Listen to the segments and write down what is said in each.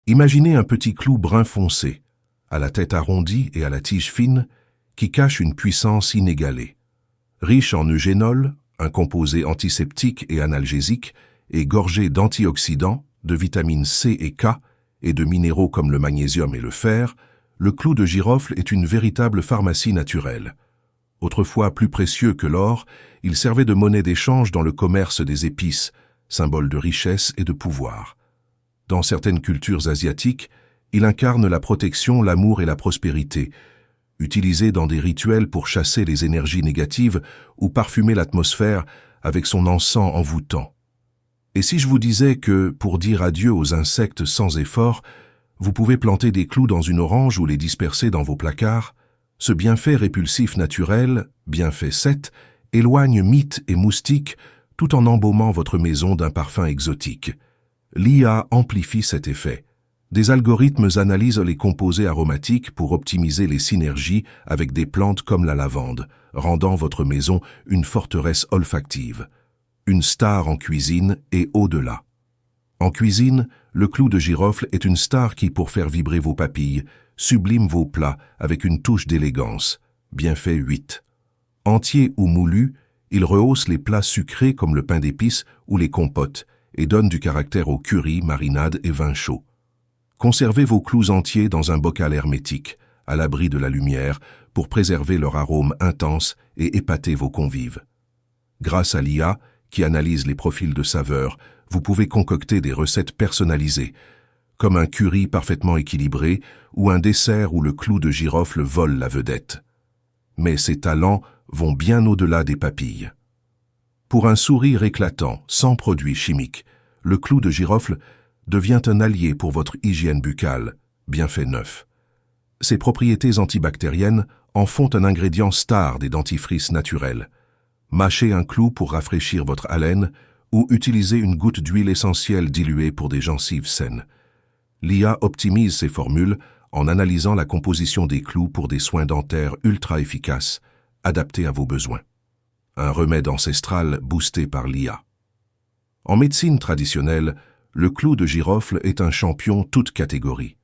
Imaginez un petit clou brun foncé, à la tête arrondie et à la tige fine, qui cache une puissance inégalée. Riche en eugénol, un composé antiseptique et analgésique, et gorgé d'antioxydants, de vitamines C et K, et de minéraux comme le magnésium et le fer, le clou de girofle est une véritable pharmacie naturelle. Autrefois plus précieux que l'or, il servait de monnaie d'échange dans le commerce des épices, symbole de richesse et de pouvoir. Dans certaines cultures asiatiques, il incarne la protection, l'amour et la prospérité, utilisé dans des rituels pour chasser les énergies négatives ou parfumer l'atmosphère avec son encens envoûtant. Et si je vous disais que, pour dire adieu aux insectes sans effort, vous pouvez planter des clous dans une orange ou les disperser dans vos placards, ce bienfait répulsif naturel, bienfait 7, éloigne mythes et moustiques tout en embaumant votre maison d'un parfum exotique. L'IA amplifie cet effet. Des algorithmes analysent les composés aromatiques pour optimiser les synergies avec des plantes comme la lavande, rendant votre maison une forteresse olfactive. Une star en cuisine et au-delà. En cuisine, le clou de girofle est une star qui, pour faire vibrer vos papilles, sublime vos plats avec une touche d'élégance. Bienfait 8. Entier ou moulu, il rehausse les plats sucrés comme le pain d'épices ou les compotes et donne du caractère aux currys, marinades et vins chauds. Conservez vos clous entiers dans un bocal hermétique, à l'abri de la lumière, pour préserver leur arôme intense et épater vos convives. Grâce à l'IA, qui analyse les profils de saveurs, vous pouvez concocter des recettes personnalisées, comme un curry parfaitement équilibré ou un dessert où le clou de girofle vole la vedette. Mais ces talents vont bien au-delà des papilles. Pour un sourire éclatant, sans produits chimiques, le clou de girofle devient un allié pour votre hygiène buccale, bienfait 9. Ses propriétés antibactériennes en font un ingrédient star des dentifrices naturels. Mâchez un clou pour rafraîchir votre haleine ou utilisez une goutte d'huile essentielle diluée pour des gencives saines. L'IA optimise ces formules en analysant la composition des clous pour des soins dentaires ultra efficaces, adaptés à vos besoins. Un remède ancestral boosté par l'IA. En médecine traditionnelle, le clou de girofle est un champion toute catégorie.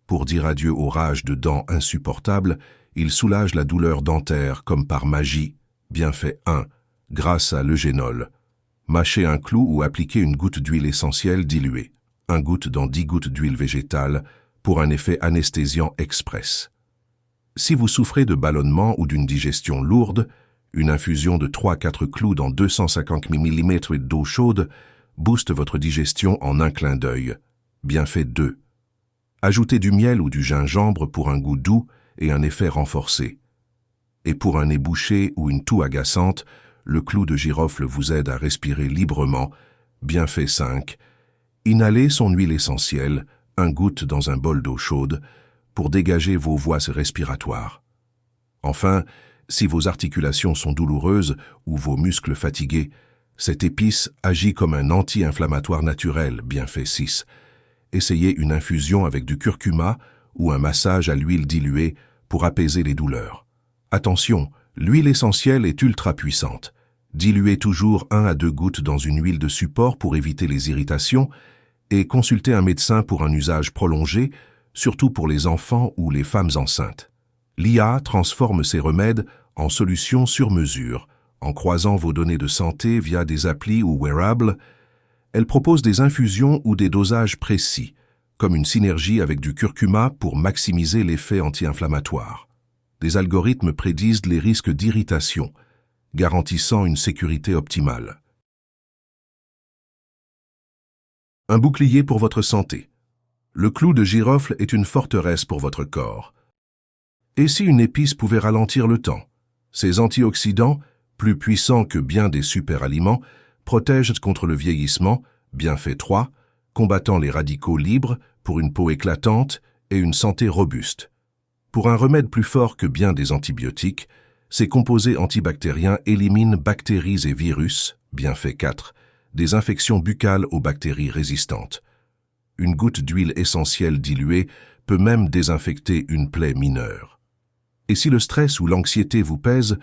Pour dire adieu aux rages de dents insupportables, il soulage la douleur dentaire comme par magie. Bienfait 1, grâce à l'eugénol. Mâchez un clou ou appliquez une goutte d'huile essentielle diluée, 1 goutte dans 10 gouttes d'huile végétale, pour un effet anesthésiant express. Si vous souffrez de ballonnement ou d'une digestion lourde, une infusion de 3-4 clous dans 250 ml d'eau chaude booste votre digestion en un clin d'œil. Bienfait 2. Ajoutez du miel ou du gingembre pour un goût doux et un effet renforcé. Et pour un nez bouché ou une toux agaçante, le clou de girofle vous aide à respirer librement. Bienfait 5. Inhalez son huile essentielle, 1 goutte dans un bol d'eau chaude, pour dégager vos voies respiratoires. Enfin, si vos articulations sont douloureuses ou vos muscles fatigués, cette épice agit comme un anti-inflammatoire naturel, bienfait 6. Essayez une infusion avec du curcuma ou un massage à l'huile diluée pour apaiser les douleurs. Attention, l'huile essentielle est ultra puissante. Diluez toujours 1 à 2 gouttes dans une huile de support pour éviter les irritations et consultez un médecin pour un usage prolongé, surtout pour les enfants ou les femmes enceintes. L'IA transforme ces remèdes en solutions sur mesure. En croisant vos données de santé via des applis ou wearables, elle propose des infusions ou des dosages précis, comme une synergie avec du curcuma pour maximiser l'effet anti-inflammatoire. Des algorithmes prédisent les risques d'irritation, garantissant une sécurité optimale. Un bouclier pour votre santé. Le clou de girofle est une forteresse pour votre corps. Et si une épice pouvait ralentir le temps? Ses antioxydants, plus puissants que bien des super-aliments, protègent contre le vieillissement, bienfait 3, combattant les radicaux libres pour une peau éclatante et une santé robuste. Pour un remède plus fort que bien des antibiotiques, ces composés antibactériens éliminent bactéries et virus, bienfait 4, des infections buccales aux bactéries résistantes. Une goutte d'huile essentielle diluée peut même désinfecter une plaie mineure. Et si le stress ou l'anxiété vous pèse,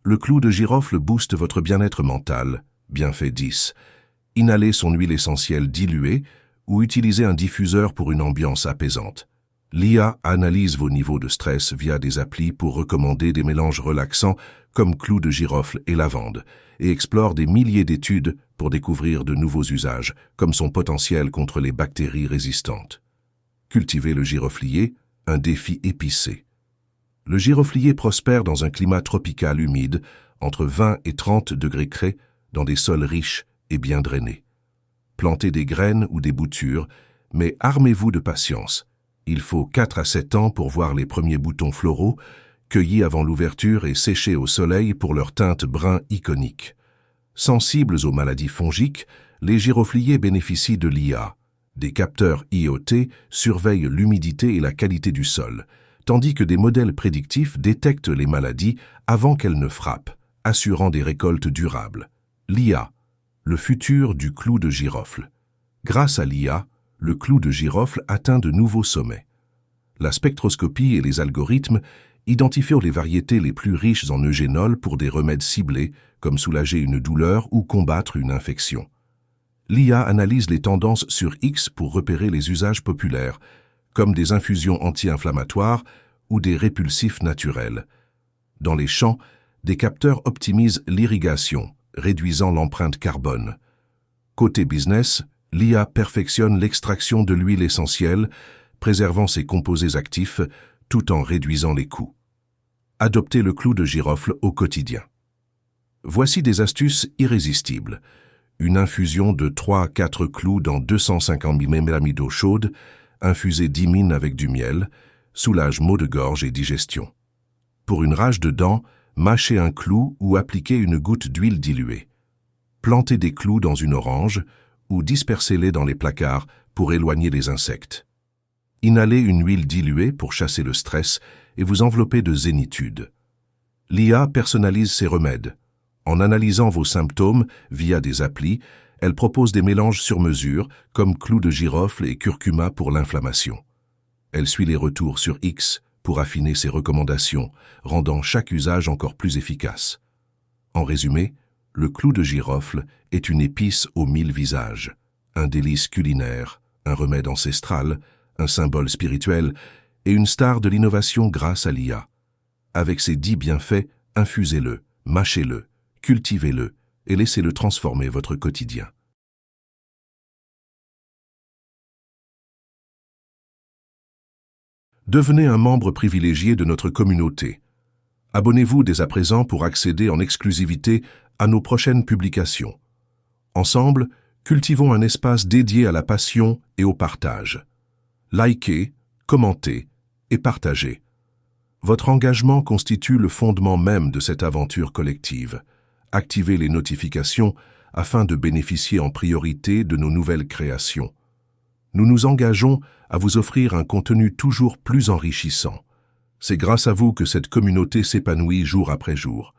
le clou de girofle booste votre bien-être mental, bienfait 10. Inhalez son huile essentielle diluée ou utilisez un diffuseur pour une ambiance apaisante. L'IA analyse vos niveaux de stress via des applis pour recommander des mélanges relaxants comme clous de girofle et lavande, et explore des milliers d'études pour découvrir de nouveaux usages, comme son potentiel contre les bactéries résistantes. Cultiver le giroflier, un défi épicé. Le giroflier prospère dans un climat tropical humide, entre 20 et 30 degrés Celsius, dans des sols riches et bien drainés. Plantez des graines ou des boutures, mais armez-vous de patience. Il faut 4 à 7 ans pour voir les premiers boutons floraux, cueillis avant l'ouverture et séchés au soleil pour leur teinte brun iconique. Sensibles aux maladies fongiques, les girofliers bénéficient de l'IA. Des capteurs IoT surveillent l'humidité et la qualité du sol, tandis que des modèles prédictifs détectent les maladies avant qu'elles ne frappent, assurant des récoltes durables. L'IA, le futur du clou de girofle. Grâce à l'IA, le clou de girofle atteint de nouveaux sommets. La spectroscopie et les algorithmes identifient les variétés les plus riches en eugénol pour des remèdes ciblés, comme soulager une douleur ou combattre une infection. L'IA analyse les tendances sur X pour repérer les usages populaires, comme des infusions anti-inflammatoires ou des répulsifs naturels. Dans les champs, des capteurs optimisent l'irrigation, réduisant l'empreinte carbone. Côté business, l'IA perfectionne l'extraction de l'huile essentielle, préservant ses composés actifs tout en réduisant les coûts. Adoptez le clou de girofle au quotidien. Voici des astuces irrésistibles. Une infusion de 3 à 4 clous dans 250 ml d'eau chaude, infusée 10 min avec du miel, soulage maux de gorge et digestion. Pour une rage de dents, mâchez un clou ou appliquez une goutte d'huile diluée. Plantez des clous dans une orange ou dispersez-les dans les placards pour éloigner les insectes. Inhalez une huile diluée pour chasser le stress et vous envelopper de zénitude. L'IA personnalise ses remèdes. En analysant vos symptômes via des applis, elle propose des mélanges sur mesure comme clous de girofle et curcuma pour l'inflammation. Elle suit les retours sur X pour affiner ses recommandations, rendant chaque usage encore plus efficace. En résumé, le clou de girofle est une épice aux 1000 visages, un délice culinaire, un remède ancestral, un symbole spirituel et une star de l'innovation grâce à l'IA. Avec ses 10 bienfaits, infusez-le, mâchez-le, cultivez-le et laissez-le transformer votre quotidien. Devenez un membre privilégié de notre communauté. Abonnez-vous dès à présent pour accéder en exclusivité à nos prochaines publications. Ensemble, cultivons un espace dédié à la passion et au partage. Likez, commentez et partagez. Votre engagement constitue le fondement même de cette aventure collective. Activez les notifications afin de bénéficier en priorité de nos nouvelles créations. Nous nous engageons à vous offrir un contenu toujours plus enrichissant. C'est grâce à vous que cette communauté s'épanouit jour après jour.